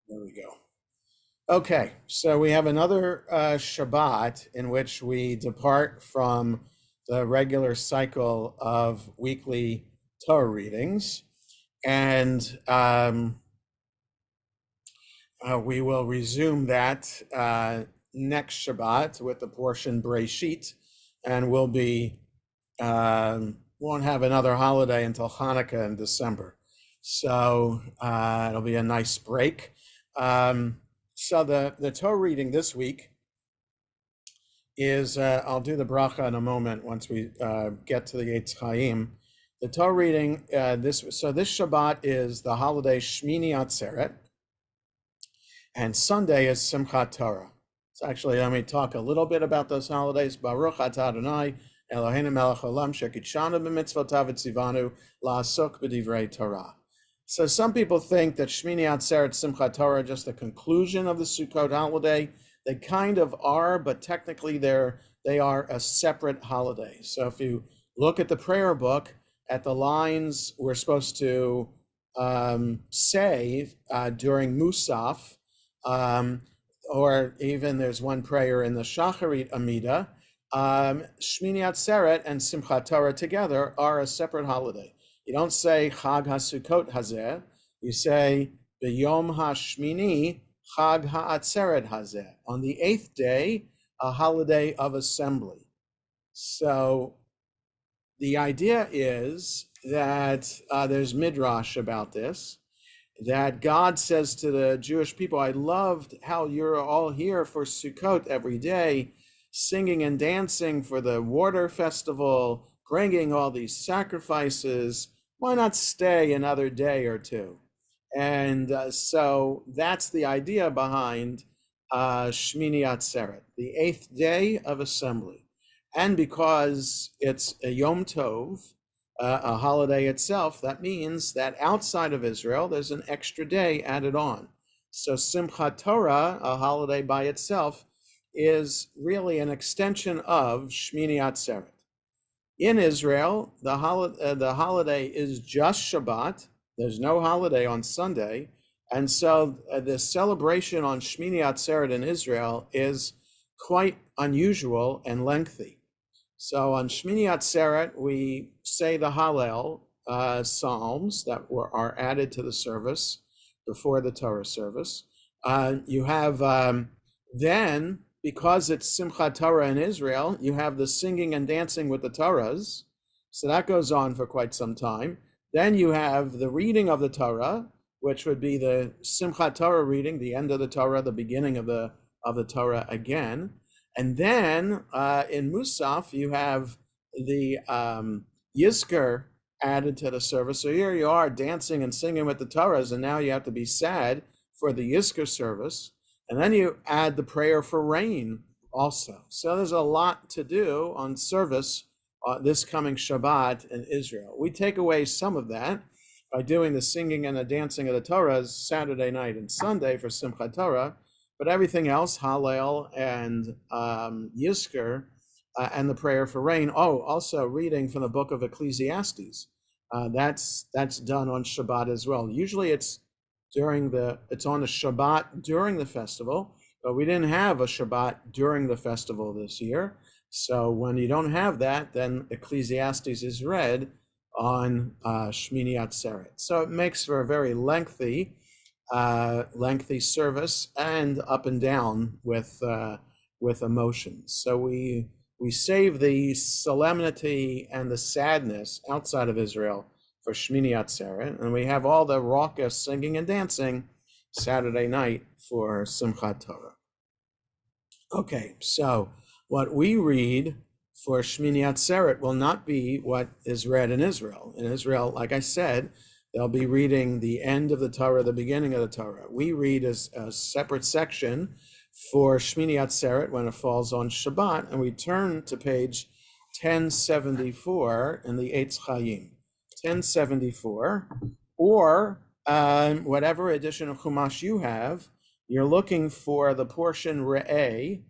There we go. Okay, so we have another Shabbat in which we depart from the regular cycle of weekly Torah readings, and we will resume that next Shabbat with the portion Breshit, and won't have another holiday until Hanukkah in December. So it'll be a nice break. So the Torah reading this week is, I'll do the bracha in a moment once we get to the Eitz Chaim. The Torah reading this Shabbat is the holiday Shemini Atzeret, and Sunday is Simchat Torah. So actually, let me talk a little bit about those holidays. Baruch atah Adonai Eloheinu melech haolam shekidshanu b'mitzvotav v'tzivanu la'asok b'divrei Torah. So some people think that Shemini Atzeret Simchat Torah are just the conclusion of the Sukkot holiday. They kind of are, but technically they are a separate holiday. So if you look at the prayer book, at the lines we're supposed to say during Musaf, or even there's one prayer in the Shacharit Amida, Shmini Atzeret and Simchat Torah together are a separate holiday. You don't say Chag HaSukkot Hazeh, you say B'yom HaShmini Chag HaAtzeret Hazeh. On the 8th day, a holiday of assembly. So the idea is that there's midrash about this, that God says to the Jewish people, I loved how you're all here for Sukkot every day, singing and dancing for the water festival, bringing all these sacrifices. Why not stay another day or two? And so that's the idea behind Shmini Atzeret, the 8th day of assembly. And because it's a Yom Tov, a holiday itself, that means that outside of Israel, there's an extra day added on. So Simchat Torah, a holiday by itself, is really an extension of Shmini Atzeret. In Israel, the holiday is just Shabbat. There's no holiday on Sunday. And so the celebration on Shmini Atzeret in Israel is quite unusual and lengthy. So on Shmini Atzeret, we say the Hallel psalms that are added to the service before the Torah service. You have then, because it's Simchat Torah in Israel, you have the singing and dancing with the Torahs. So that goes on for quite some time. Then you have the reading of the Torah, which would be the Simchat Torah reading, the end of the Torah, the beginning of the Torah again. And then in Musaf, you have the Yizkor added to the service. So here you are dancing and singing with the Torahs, and now you have to be sad for the Yizkor service. And then you add the prayer for rain also. So there's a lot to do on service this coming Shabbat in Israel. We take away some of that by doing the singing and the dancing of the Torahs Saturday night and Sunday for Simchat Torah. But everything else, Hallel and Yizkor, and the prayer for rain. Oh, also reading from the book of Ecclesiastes. That's done on Shabbat as well. Usually it's on a Shabbat during the festival, but we didn't have a Shabbat during the festival this year. So when you don't have that, then Ecclesiastes is read on Shmini Atzeret. So it makes for a very lengthy service and up and down with emotions. So we save the solemnity and the sadness outside of Israel for Shmini Atzeret, and we have all the raucous singing and dancing Saturday night for Simchat Torah. Okay, so what we read for Shmini Atzeret will not be what is read in Israel. In Israel, like I said, they'll be reading the end of the Torah, the beginning of the Torah. We read as a separate section for Shmini Atzeret when it falls on Shabbat, and we turn to page 1074 in the Eitz Chaim. 1074, or whatever edition of Chumash you have, you're looking for the portion Re'eh,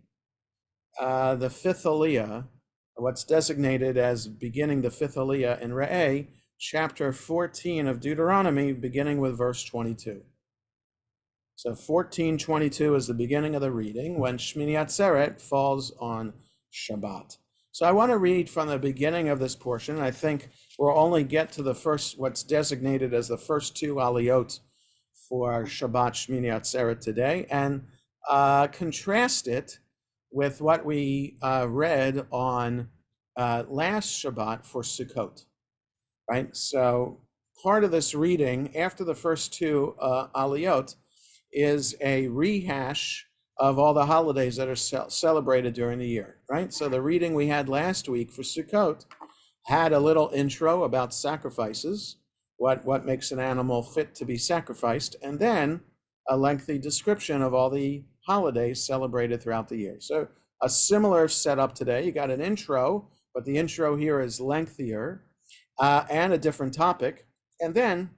the fifth Aliyah, what's designated as beginning the fifth Aliyah in Re'eh, chapter 14 of Deuteronomy, beginning with verse 22. So 14:22 is the beginning of the reading when Shemini Atzeret falls on Shabbat. So I want to read from the beginning of this portion. I think we'll only get to the first, what's designated as the first two aliyot for Shabbat Shemini Atzeret today, and contrast it with what we read on last Shabbat for Sukkot, right? So part of this reading, after the first two aliyot, is a rehash of all the holidays that are celebrated during the year, right? So the reading we had last week for Sukkot had a little intro about sacrifices, what makes an animal fit to be sacrificed, and then a lengthy description of all the holidays celebrated throughout the year. So a similar setup today. You got an intro, but the intro here is lengthier and a different topic, and then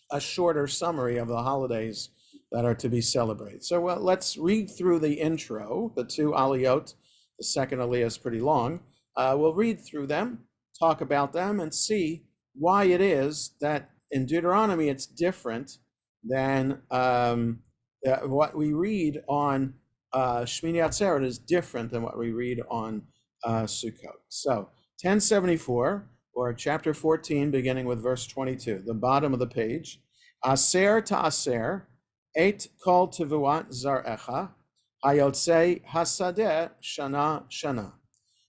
a shorter summary of the holidays that are to be celebrated. So let's read through the intro, the two aliyot. The second aliyah is pretty long. We'll read through them, talk about them, and see why it is that in Deuteronomy it's different than what we read on Shemini Atzeret is different than what we read on Sukkot. So 1074, or chapter 14, beginning with verse 22, the bottom of the page. Aser ta'aser, et kol tevuat zarecha, hayotze hasadeh shana shana.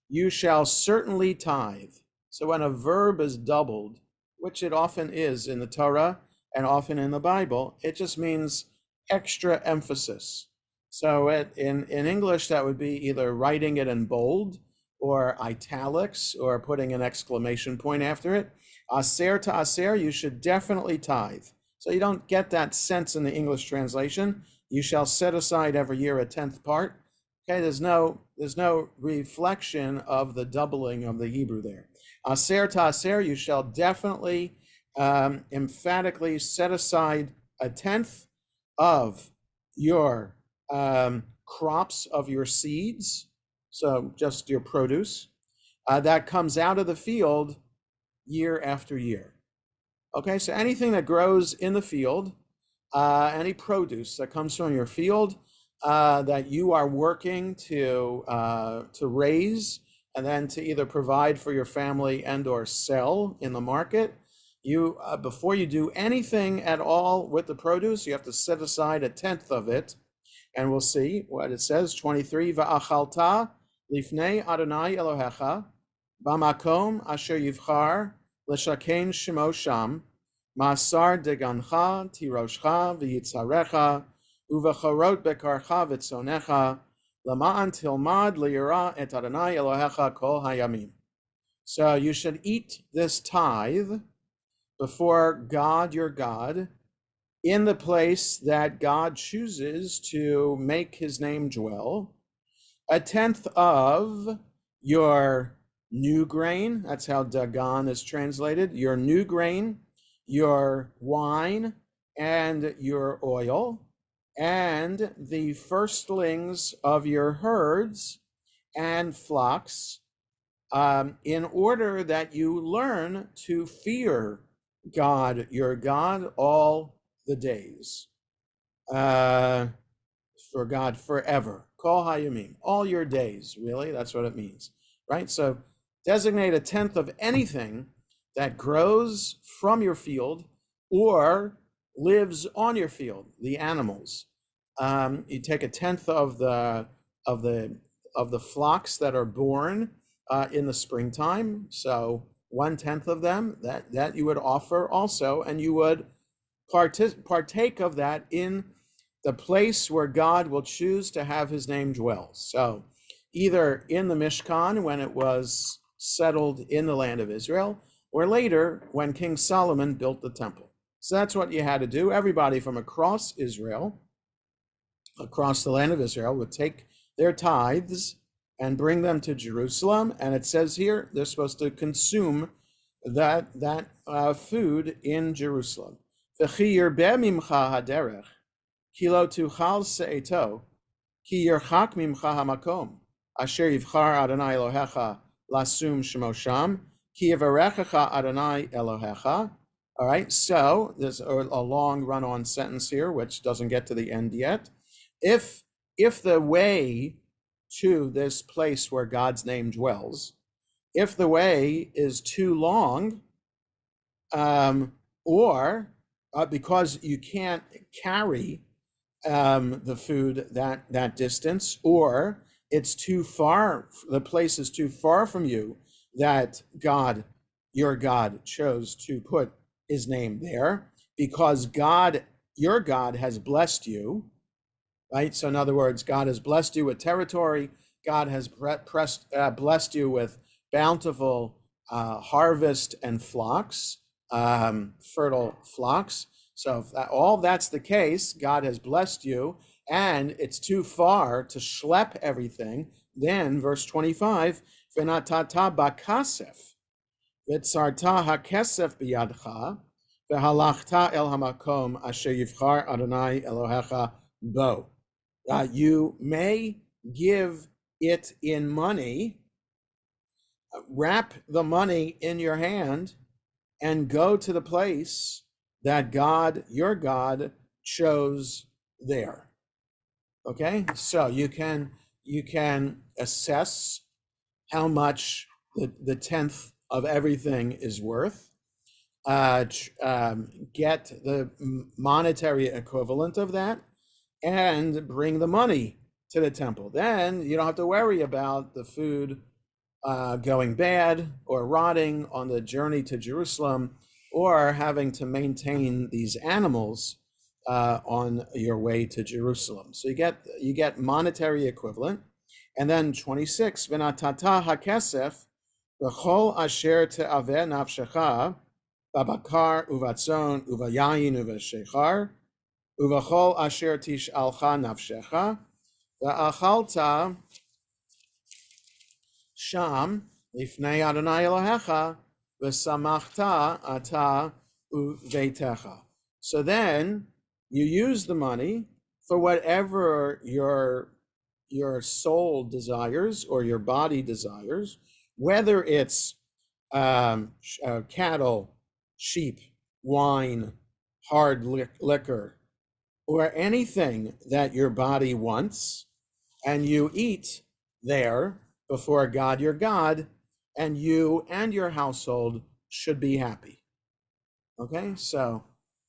You shall certainly tithe. So when a verb is doubled, which it often is in the Torah and often in the Bible, it just means extra emphasis. So in English, that would be either writing it in bold or italics or putting an exclamation point after it. Aser to aser, you should definitely tithe. So you don't get that sense in the English translation. You shall set aside every year a tenth part. Okay, there's no reflection of the doubling of the Hebrew there. Aser to aser, you shall definitely emphatically set aside a tenth of your crops of your seeds, so just your produce, that comes out of the field year after year. Okay, so anything that grows in the field, any produce that comes from your field that you are working to raise and then to either provide for your family and or sell in the market, you before you do anything at all with the produce, you have to set aside a tenth of it. And we'll see what it says, 23, Va'achalta lifnei Adonai Elohecha, bamakom asher yivchar, l'shakein shemo sham, ma'asar degancha, tiroshcha, v'yitzarecha, uv'chorot bekarcha v'tzonecha, lama'an tilmad li'ira et Adonai Elohecha kol hayamim. So you should eat this tithe before God, your God, in the place that God chooses to make his name dwell, a tenth of your new grain, that's how dagan is translated, your new grain, your wine, and your oil, and the firstlings of your herds and flocks, in order that you learn to fear God, your God, all the days, for God forever. Kol hayamim, all your days, really, that's what it means, right? So designate a tenth of anything that grows from your field or lives on your field, the animals. You take a tenth of the flocks that are born in the springtime, so 1/10 of them that you would offer also, and you would partake of that in the place where God will choose to have his name dwell. So either in the Mishkan when it was settled in the land of Israel, or later when King Solomon built the temple. So that's what you had to do. Everybody from across Israel, across the land of Israel, would take their tithes and bring them to Jerusalem. And it says here, they're supposed to consume that food in Jerusalem. V'chi yirbeh mimcha haderech, ki lo tuchal se'eto, ki yirchak mimcha hamakom, asher yivchar Adonai Elohecha lasum shemo sham, ki yivarechecha Adonai Elohecha, All right, so there's a long run-on sentence here, which doesn't get to the end yet. If the way to this place where God's name dwells, if the way is too long, or because you can't carry the food that distance, or it's too far, the place is too far from you that God, your God, chose to put his name there, because God, your God, has blessed you, right? So in other words, God has blessed you with territory. God has blessed you with bountiful harvest and flocks, fertile flocks. So if all that's the case, God has blessed you, and it's too far to schlep everything, then verse 25, v'natata bakasef, v'tzarta hakesef biyadcha, v'halachta el hamakom asher yivchar Adonai Elohecha bo. You may give it in money, wrap the money in your hand, and go to the place that God, your God, chose there. Okay, so you can assess how much the tenth of everything is worth. Get the monetary equivalent of that, and bring the money to the temple. Then you don't have to worry about the food going bad or rotting on the journey to Jerusalem, or having to maintain these animals on your way to Jerusalem. So you get monetary equivalent. And then 26, v'natata hakesef v'chol asher te'aveh nafshecha babakar uvatzon uvayayin uvashechar uvachol asher tish'alcha nafshecha v'achalta sham lifnei Adonai Elohecha v'samachta ata uveitecha. So then you use the money for whatever your soul desires or your body desires, whether it's cattle, sheep, wine, hard liquor, or anything that your body wants, and you eat there before God your God, and you and your household should be happy. Okay, so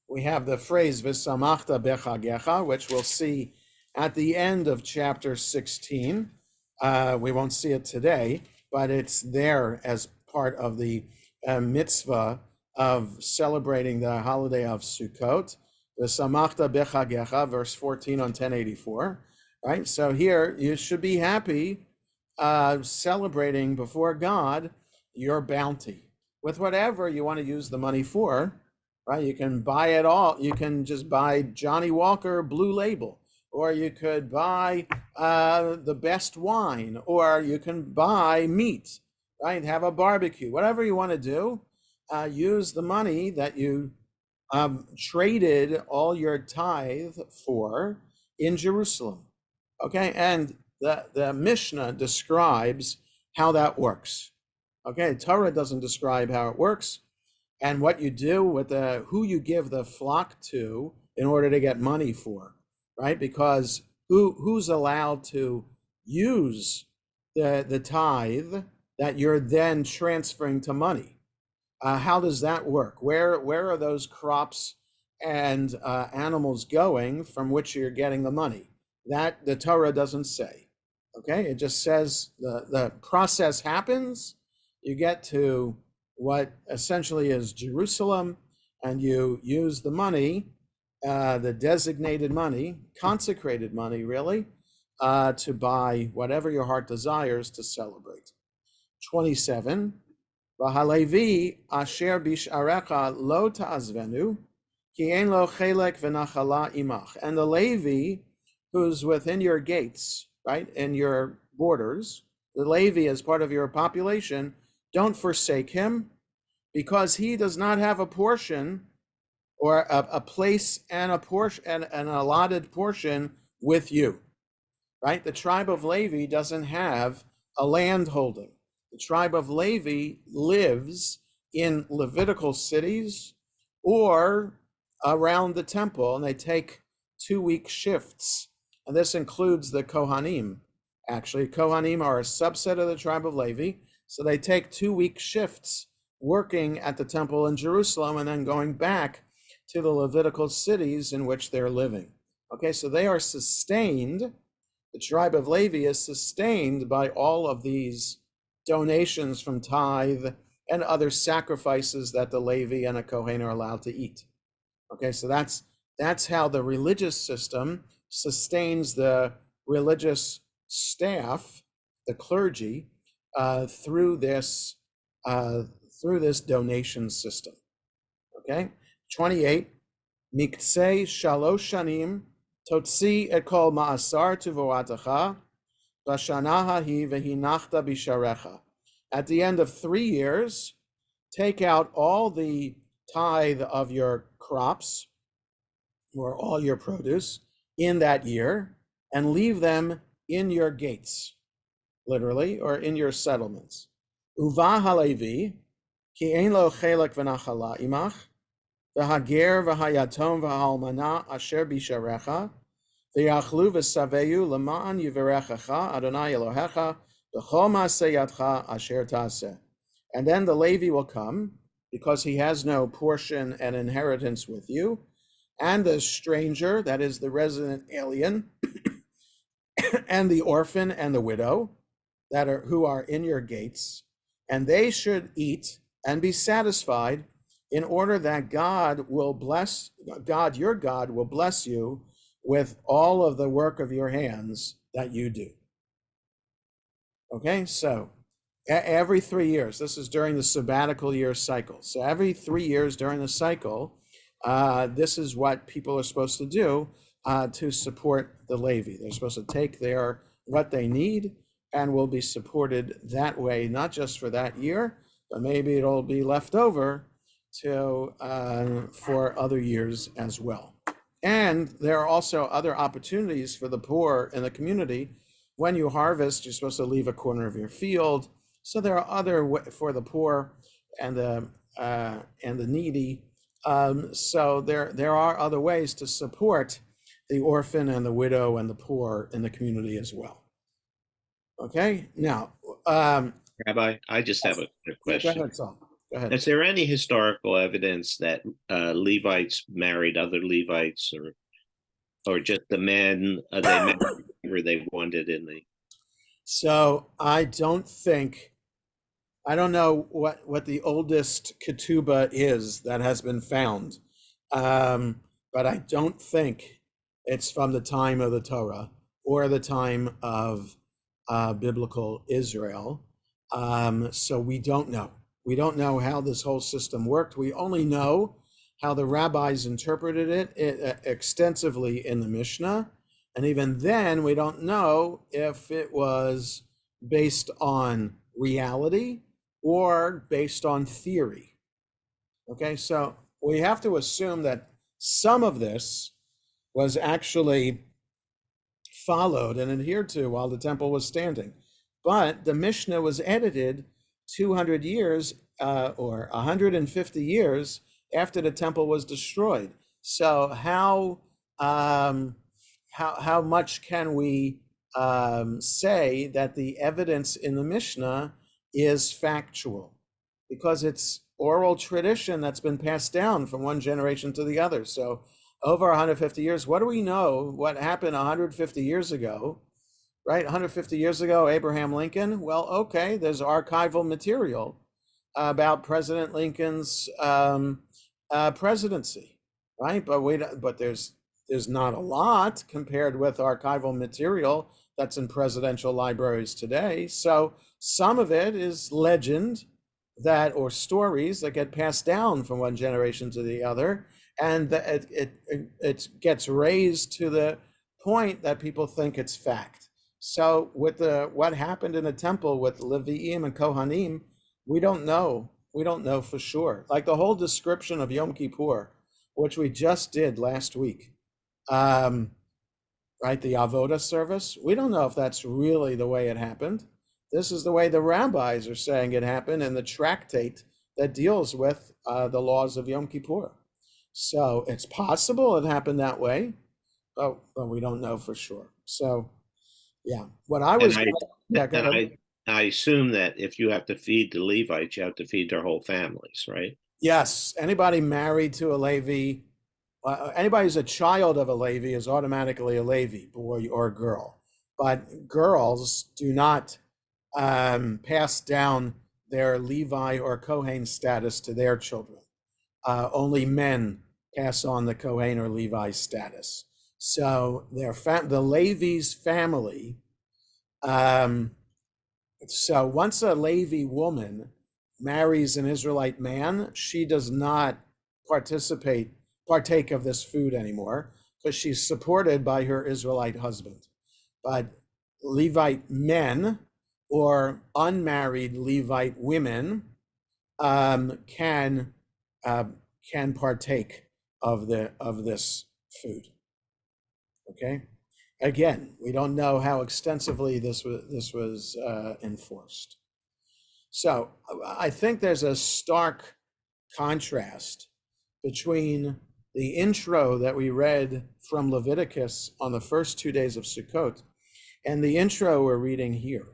we have the phrase v'samachta bechagecha, which we'll see at the end of chapter 16. We won't see it today, but it's there as part of the mitzvah of celebrating the holiday of Sukkot. V'samachta bechagecha, verse 14 on 1084. Right, so here you should be happy celebrating before God your bounty with whatever you want to use the money for. Right, you can buy it all. You can just buy Johnny Walker Blue Label, or you could buy the best wine, or you can buy meat. Right, have a barbecue. Whatever you want to do, use the money that you traded all your tithe for in Jerusalem. Okay, and the Mishnah describes how that works. Okay, Torah doesn't describe how it works, and what you do with who you give the flock to in order to get money for, right? Because who's allowed to use the tithe that you're then transferring to money? How does that work? Where are those crops and animals going from which you're getting the money? That the Torah doesn't say. Okay, it just says the process happens. You get to what essentially is Jerusalem, and you use the money, the designated money, consecrated money, really, to buy whatever your heart desires to celebrate. 27. V'halevi asher bish'arecha lo ta'azvenu, ki ein lo chelek v'nachala imach. And the Levi who's within your gates, right, in your borders, the Levi as part of your population, don't forsake him, because he does not have a portion or a place and a portion and an allotted portion with you, right? The tribe of Levi doesn't have a land holding. The tribe of Levi lives in Levitical cities or around the temple, and they take 2-week shifts. And this includes the Kohanim. Actually, Kohanim are a subset of the tribe of Levi, so they take 2-week shifts working at the temple in Jerusalem and then going back to the Levitical cities in which they're living. Okay, so they are sustained. The tribe of Levi is sustained by all of these donations from tithe and other sacrifices that the Levi and a Kohen are allowed to eat. Okay, so that's how the religious system sustains the religious staff, the clergy, through this donation system. Okay, 28. Miktsei shalosh shanim totzi et kol ma'asar tuvoatacha b'shana hahi v'hinachta bisharecha. At the end of 3 years, take out all the tithe of your crops or all your produce in that year and leave them in your gates, literally, or in your settlements. Uva halevi ki ein lo chelek v'nachala imach v'hager v'hayatom v'halmana asher bisharecha v'yachlu v'saveyu l'ma'an yivarechacha Adonai Elohecha b'chol ma'aseh yadcha asher taseh. And then the Levi will come, because he has no portion and inheritance with you, and the stranger, that is the resident alien, and the orphan and the widow who are in your gates, and they should eat and be satisfied, in order that God, your God, will bless you with all of the work of your hands that you do. Okay, so every 3 years, this is during the sabbatical year cycle. So every 3 years during the cycle, this is what people are supposed to do to support the Levi. They're supposed to take what they need and will be supported that way, not just for that year, but maybe it'll be left over for other years as well. And there are also other opportunities for the poor in the community. When you harvest, you're supposed to leave a corner of your field. So there are for the poor and the needy. So there are other ways to support the orphan and the widow and the poor in the community as well. Okay, now, Rabbi, I just have a quick question. Go ahead, Saul. Go ahead. Is there any historical evidence that Levites married other Levites, or just the men they married where they wanted in the? So I don't know what the oldest ketubah is that has been found, but I don't think it's from the time of the Torah or the time of biblical Israel. So we don't know. We don't know how this whole system worked. We only know how the rabbis interpreted it extensively in the Mishnah. And even then, we don't know if it was based on reality or based on theory. Okay, so we have to assume that some of this was actually followed and adhered to while the temple was standing. But the Mishnah was edited 200 years or 150 years after the temple was destroyed. So how much can we say that the evidence in the Mishnah is factual? Because it's oral tradition that's been passed down from one generation to the other. So over 150 years, what do we know what happened 150 years ago, right? 150 years ago, Abraham Lincoln. Well, okay, there's archival material about President Lincoln's presidency, right? But there's not a lot compared with archival material that's in presidential libraries today. So some of it is legend or stories that get passed down from one generation to the other, and it gets raised to the point that people think it's fact. So with what happened in the temple with Levi'im and Kohanim, we don't know. We don't know for sure. Like the whole description of Yom Kippur, which we just did last week, right? The Avodah service. We don't know if that's really the way it happened. This is the way the rabbis are saying it happened in the tractate that deals with the laws of Yom Kippur. So it's possible it happened that way, but we don't know for sure. So yeah, what I And was, I yeah, go and ahead. I assume that if you have to feed the Levites, you have to feed their whole families, right? Yes, anybody married to a Levi, anybody who's a child of a Levi is automatically a Levi, boy or girl. But girls do not pass down their Levi or Kohen status to their children. Only men pass on the Kohen or Levi status. So the Levi's family. Um, so once a Levi woman marries an Israelite man, she does not partake of this food anymore because she's supported by her Israelite husband. But Levite men or unmarried Levite women can uh, partake of this food. Okay. Again, we don't know how extensively this was enforced. So I think there's a stark contrast between the intro that we read from Leviticus on the first 2 days of Sukkot and the intro we're reading here.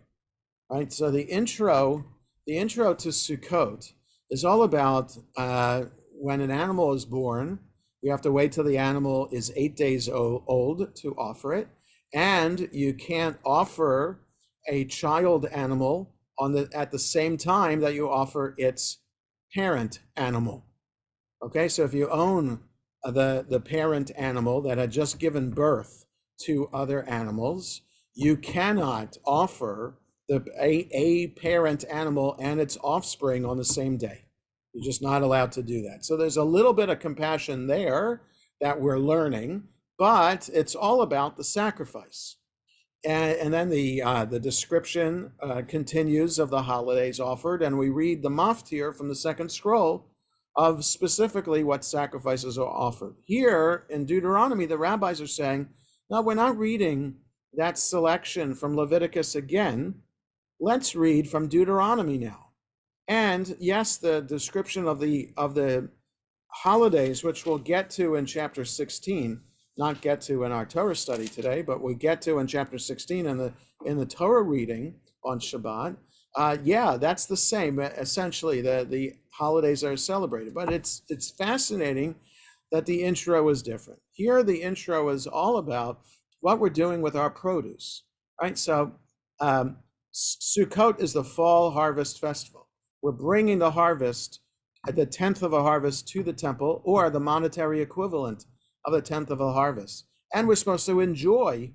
Right. So the intro to Sukkot is all about when an animal is born. You have to wait till the animal is 8 days old to offer it, and you can't offer a child animal at the same time that you offer its parent animal. Okay, so if you own the parent animal that had just given birth to other animals, you cannot offer a parent animal and its offspring on the same day. You're just not allowed to do that. So there's a little bit of compassion there that we're learning, but it's all about the sacrifice. And then the description continues of the holidays offered, and we read the maftir from the second scroll of specifically what sacrifices are offered. Here in Deuteronomy, the rabbis are saying, no, we're not reading that selection from Leviticus again. Let's read from Deuteronomy now. And yes, the description of the holidays, which we'll get to in chapter 16, not get to in our Torah study today, but we get to in chapter 16 in the Torah reading on Shabbat. Yeah, that's the same. Essentially, the holidays are celebrated, but it's fascinating that the intro is different. Here, the intro is all about what we're doing with our produce, right? So, Sukkot is the fall harvest festival. We're bringing the harvest at the 10th of a harvest to the temple, or the monetary equivalent of the 10th of a harvest. And we're supposed to enjoy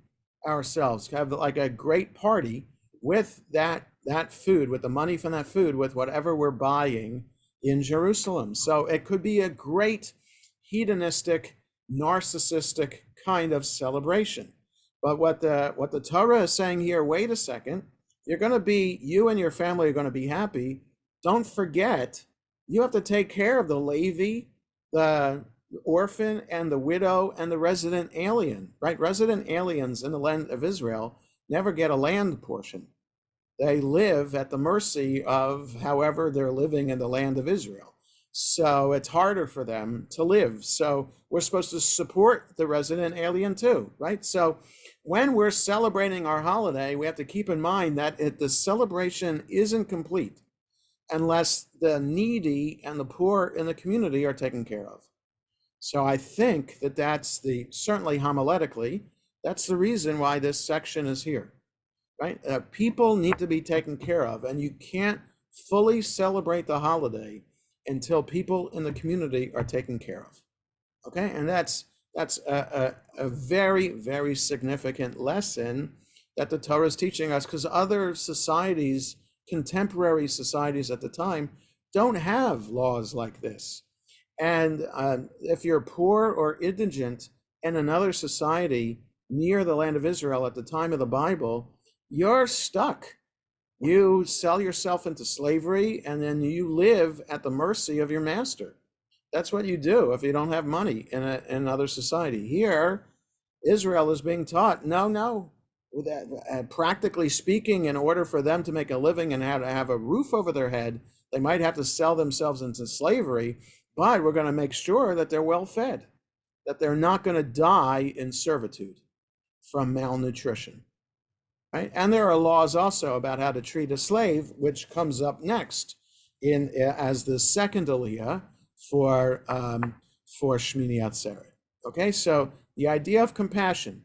ourselves, have like a great party with that food, with the money from that food, with whatever we're buying in Jerusalem. So it could be a great hedonistic, narcissistic kind of celebration. But what the Torah is saying here, wait a second, you and your family are going to be happy. Don't forget, you have to take care of the Levi, the orphan, and the widow, and the resident alien, right? Resident aliens in the land of Israel never get a land portion. They live at the mercy of however they're living in the land of Israel. So it's harder for them to live. So we're supposed to support the resident alien too, right? So when we're celebrating our holiday, we have to keep in mind that the celebration isn't complete unless the needy and the poor in the community are taken care of. So I think that's certainly homiletically, that's the reason why this section is here, right? People need to be taken care of, and you can't fully celebrate the holiday until people in the community are taken care of. Okay, and that's a very, very significant lesson that the Torah is teaching us, because other societies, contemporary societies at the time, don't have laws like this. And if you're poor or indigent in another society near the land of Israel at the time of the Bible, you're stuck. You sell yourself into slavery, and then you live at the mercy of your master. That's what you do if you don't have money in another society. Here, Israel is being taught, no. Practically speaking, in order for them to make a living and have a roof over their head, they might have to sell themselves into slavery. but we're going to make sure that they're well fed, that they're not going to die in servitude from malnutrition. Right? And there are laws also about how to treat a slave, which comes up next in as the second aliyah for Shemini Atzeret. Okay, so the idea of compassion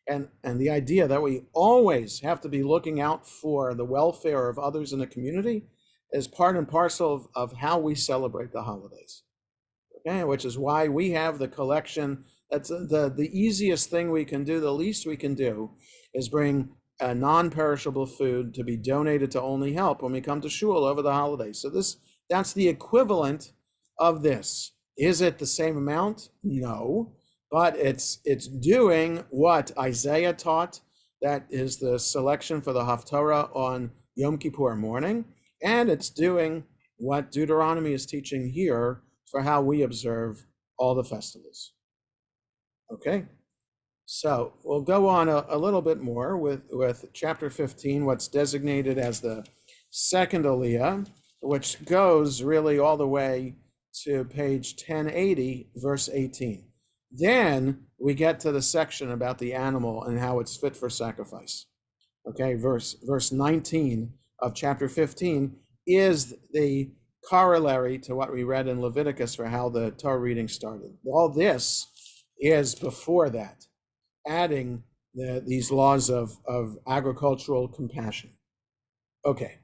and the idea that we always have to be looking out for the welfare of others in the community is part and parcel of how we celebrate the holidays. Okay, which is why we have the collection. That's the easiest thing we can do, the least we can do is bring a non-perishable food to be donated to Only Help when we come to shul over the holidays. So that's the equivalent of this. Is it the same amount? No, but it's doing what Isaiah taught. That is the selection for the Haftarah on Yom Kippur morning, and it's doing what Deuteronomy is teaching here for how we observe all the festivals. Okay. So we'll go on a little bit more with chapter 15, what's designated as the second aliyah, which goes really all the way to page 1080, verse 18. Then we get to the section about the animal and how it's fit for sacrifice. Okay, verse 19 of chapter 15 is the corollary to what we read in Leviticus for how the Torah reading started. All this is before that, adding these laws of agricultural compassion. Okay,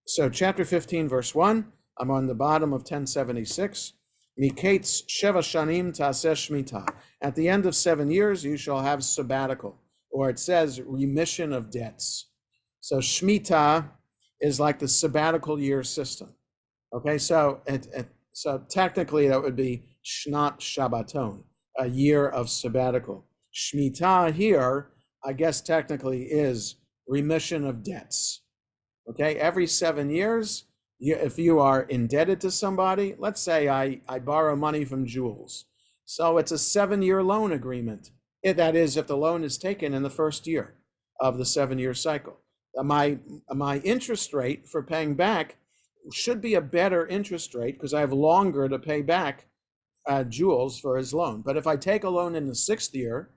so chapter 15, verse 1, I'm on the bottom of 1076. Miketz sheva shanim ta'aseh shmita. At the end of 7 years, you shall have sabbatical, or it says remission of debts. So shmita is like the sabbatical year system. Okay, so so technically that would be shnat shabbaton, a year of sabbatical. Shemitah here, I guess technically is remission of debts. Okay, every 7 years, if you are indebted to somebody, let's say I borrow money from Jules. So it's a 7-year loan agreement. That is, if the loan is taken in the first year of the 7-year cycle. My interest rate for paying back should be a better interest rate because I have longer to pay back Jules for his loan. But if I take a loan in the 6th year,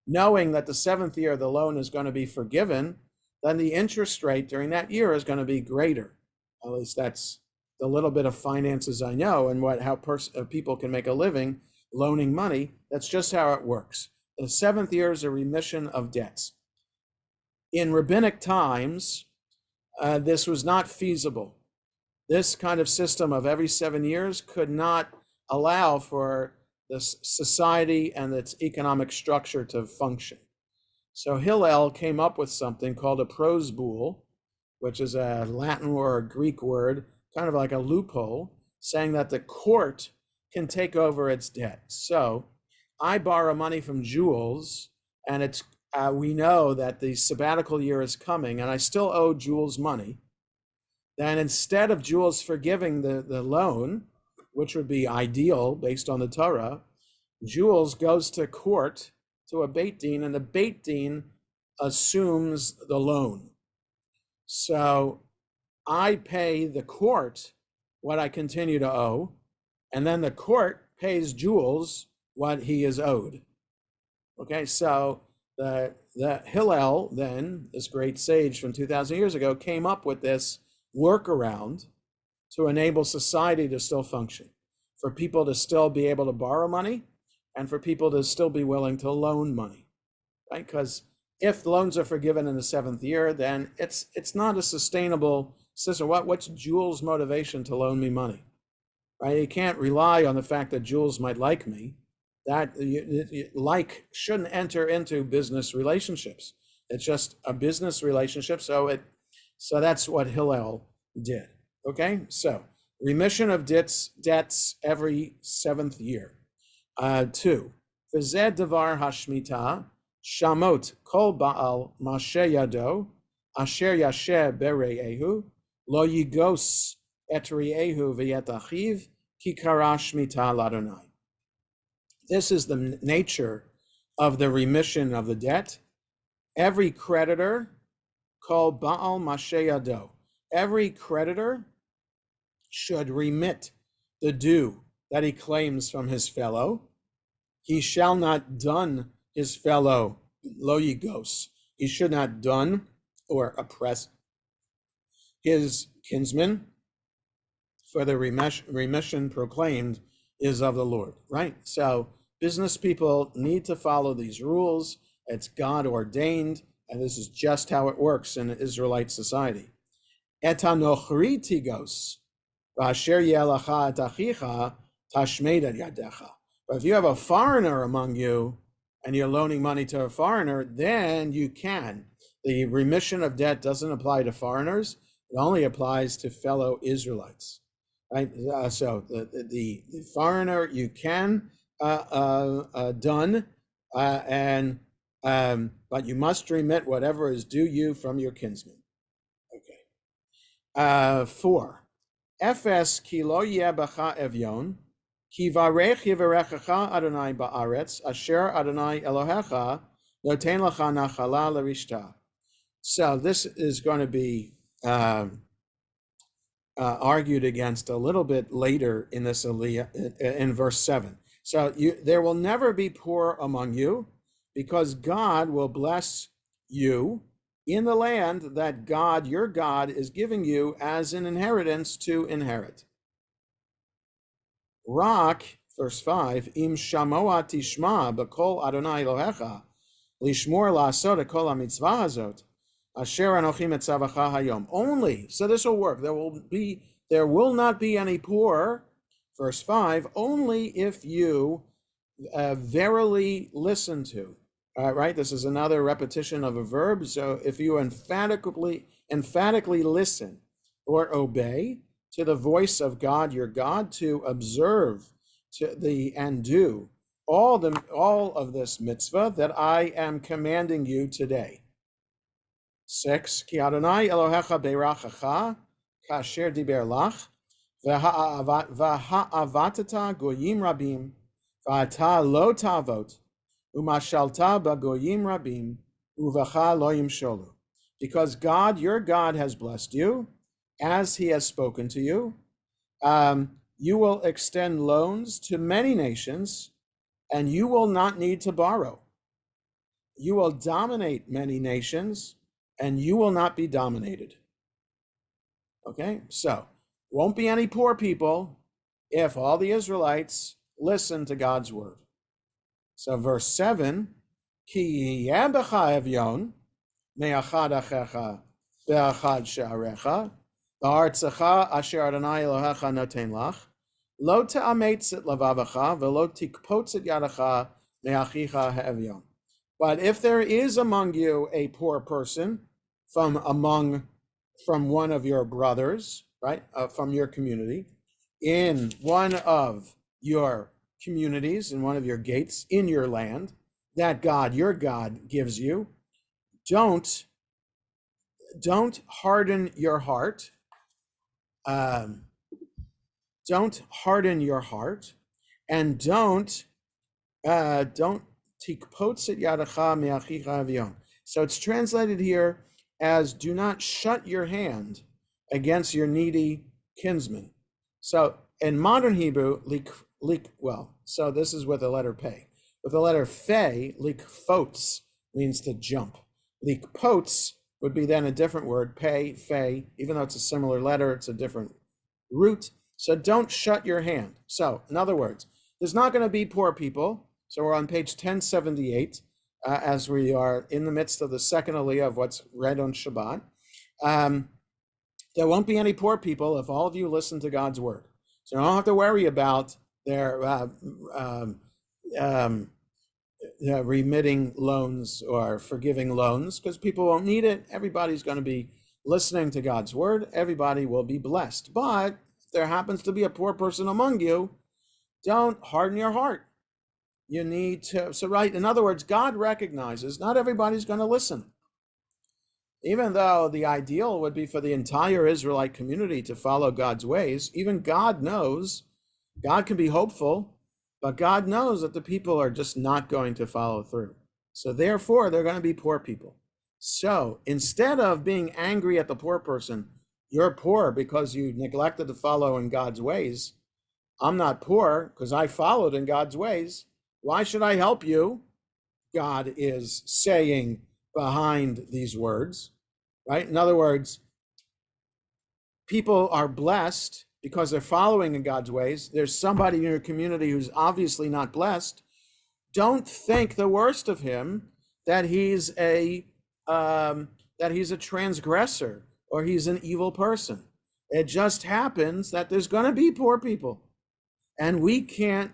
knowing that the 7th year the loan is going to be forgiven, then the interest rate during that year is going to be greater. At least that's the little bit of finances I know and how people can make a living loaning money. That's just how it works. The 7th year is a remission of debts. In rabbinic times, this was not feasible. This kind of system of every 7 years could not allow for the society and its economic structure to function. So Hillel came up with something called a prose bool, which is a Latin or a Greek word, kind of like a loophole, saying that the court can take over its debt. So I borrow money from Jules, and we know that the sabbatical year is coming, and I still owe Jules money. Then instead of Jules forgiving the loan, which would be ideal based on the Torah, Jules goes to court to a Beit Din, and the Beit Din assumes the loan. So I pay the court what I continue to owe, and then the court pays Jules what he is owed. Okay, so the Hillel, then, this great sage from 2,000 years ago, came up with this workaround to enable society to still function, for people to still be able to borrow money, and for people to still be willing to loan money, right? Because if loans are forgiven in the 7th year, then it's not a sustainable system. What's Jules' motivation to loan me money, right? You can't rely on the fact that Jules might like me. That like shouldn't enter into business relationships. It's just a business relationship. So that's what Hillel did. Okay, so remission of debts every 7th year. 2. V'zeh davar hashmita shamot kol baal mashe yado asher yasher bere'ehu lo yigos et re'ehu v'yet achiv ki kara shmita l'Adonai. This is the nature of the remission of the debt. Every creditor called Baal Mashe Yado. Every creditor should remit the due that he claims from his fellow. He shall not dun his fellow, lo yigos. He should not dun or oppress his kinsman, for the remission proclaimed is of the Lord, right? So business people need to follow these rules. It's God ordained, and this is just how it works in an Israelite society. Etanochri tigos, v'asher yelacha et achicha tashmed et yadecha. But if you have a foreigner among you and you're loaning money to a foreigner, then you can. The remission of debt doesn't apply to foreigners. It only applies to fellow Israelites. Right? So the foreigner you can done, but you must remit whatever is due you from your kinsman. Okay. 4. Efes ki lo yebacha evyon, ki varech yivarechacha Adonai ba'aretz, asher Adonai Elohecha noten lecha nachala l'rishta. So this is going to be argued against a little bit later in this aliyah, in verse 7. So there will never be poor among you, because God will bless you in the land that God, your God, is giving you as an inheritance to inherit. Rak, verse 5, im shamoa tishma b'kol Adonai Elohecha, lishmor la'asot kol hamitzvah hazot, asher anochim etzavacha hayom. Only, so this will work. There will not be any poor, verse 5, only if you verily listen to. Right? This is another repetition of a verb. So if you emphatically listen or obey to the voice of God, your God, to observe and do all of this mitzvah that I am commanding you today. 6. Ki Adonai Elohecha beirachacha kasher diber lach v'ha'avatata goyim rabim v'ata lo tavot umashalta b'goyim rabim uvacha lo yimsholu. Because God, your God, has blessed you, as he has spoken to you. You will extend loans to many nations, and you will not need to borrow. You will dominate many nations, and you will not be dominated. Okay, so won't be any poor people if all the Israelites listen to God's word. So verse 7, Ki yebecha evyon me'achad achecha be'achad she'arecha ba'artzecha asher Adonai Elohecha noten lach lo te'ametz et levavacha ve'lo tikpotz et yadecha me'achicha ha'evyon. But if there is among you a poor person from one of your brothers, right, from your community, in one of your communities, in one of your gates, in your land, that God, your God, gives you, don't harden your heart. Don't harden your heart, and don't tikpotz yadecha me'achicha avion. So it's translated here as do not shut your hand against your needy kinsman. So in modern Hebrew, so this is with the letter pei. With the letter fe, likfotz means to jump. Likpotz would be then a different word, pei, fe, even though it's a similar letter, it's a different root. So don't shut your hand. So in other words, there's not going to be poor people. So we're on page 1078, as we are in the midst of the second aliyah of what's read on Shabbat. There won't be any poor people if all of you listen to God's word. So you don't have to worry about their remitting loans or forgiving loans, because people won't need it. Everybody's going to be listening to God's word. Everybody will be blessed. But if there happens to be a poor person among you, don't harden your heart. You need to, in other words, God recognizes not everybody's going to listen. Even though the ideal would be for the entire Israelite community to follow God's ways, even God knows, God can be hopeful, but God knows that the people are just not going to follow through. So therefore, they're going to be poor people. So instead of being angry at the poor person, you're poor because you neglected to follow in God's ways, I'm not poor because I followed in God's ways. Why should I help you? God is saying behind these words, right? In other words, people are blessed because they're following in God's ways. There's somebody in your community who's obviously not blessed. Don't think the worst of him, that he's a transgressor or he's an evil person. It just happens that there's going to be poor people, and we can't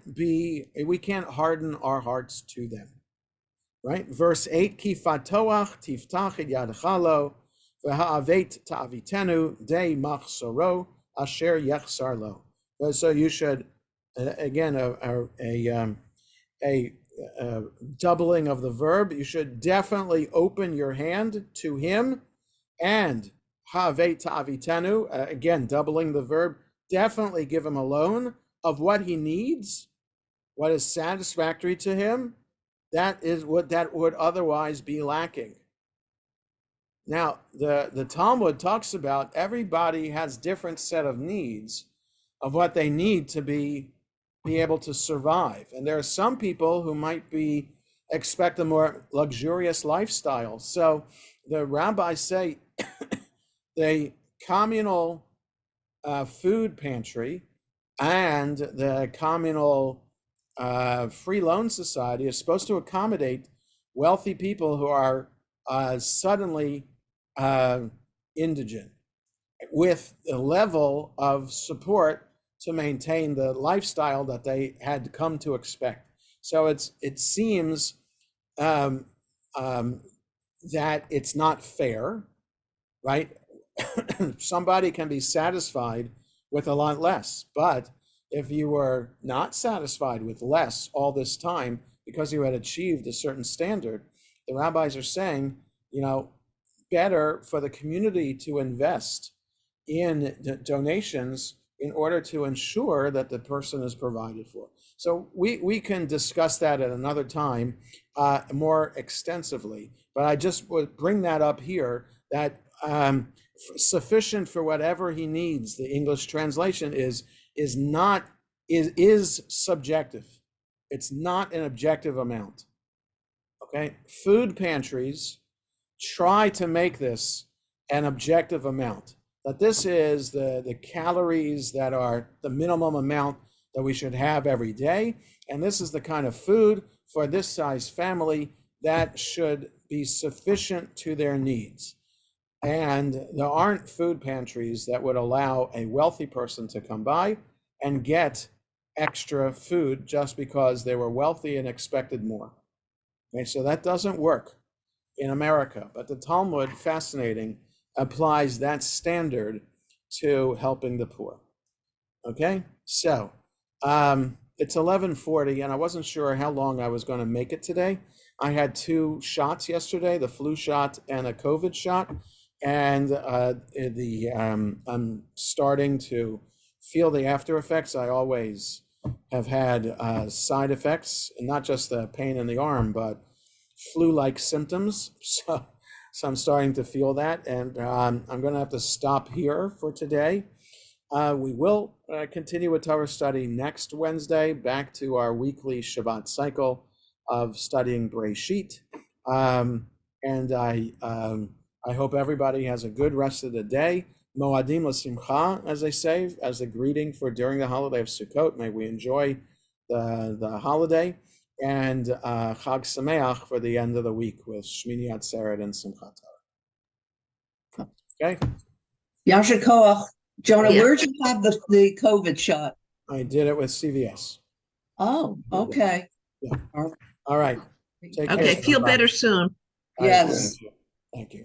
harden our hearts to them. Right? Verse 8, Ki fatoach tiftach et yadcha lo, v'ha'avet ta'avitenu de machsoro asher yechsar lo. So you should, again, a doubling of the verb. You should definitely open your hand to him, and ha'avet ta'avitenu, again, doubling the verb, definitely give him a loan of what he needs, what is satisfactory to him. That is what that would otherwise be lacking. Now, the Talmud talks about everybody has different set of needs of what they need to be able to survive. And there are some people who might expect a more luxurious lifestyle. So the rabbis say the communal food pantry and the communal free loan society is supposed to accommodate wealthy people who are suddenly indigent, with a level of support to maintain the lifestyle that they had come to expect. So it seems that it's not fair, right? Somebody can be satisfied with a lot less, but if you were not satisfied with less all this time because you had achieved a certain standard, the rabbis are saying, better for the community to invest in donations in order to ensure that the person is provided for. So we can discuss that at another time more extensively, but I just would bring that up here, that sufficient for whatever he needs, the English translation is subjective. It's not an objective amount. Okay, food pantries try to make this an objective amount, that this is the calories that are the minimum amount that we should have every day, and this is the kind of food for this size family that should be sufficient to their needs. And there aren't food pantries that would allow a wealthy person to come by and get extra food just because they were wealthy and expected more. Okay, so that doesn't work in America, but the Talmud, fascinating, applies that standard to helping the poor. Okay, so it's 11:40, and I wasn't sure how long I was going to make it today. I had 2 shots yesterday, the flu shot and a COVID shot, and I'm starting to feel the after effects. I always have had side effects, and not just the pain in the arm, but flu-like symptoms. So I'm starting to feel that, and I'm going to have to stop here for today. We will continue with Torah study next Wednesday, back to our weekly Shabbat cycle of studying Breshit. And I hope everybody has a good rest of the day. Moadim l'simcha, as they say, as a greeting for during the holiday of Sukkot. May we enjoy the holiday, and Chag Sameach for the end of the week with Shemini Atzeret and Simchat Torah. Okay. Yasher Koach. Jonah, Yeah. where'd you have the COVID shot? I did it with CVS. Oh, okay. Yeah. All right. Take care. Okay, feel better soon. All right. Yes. Thank you.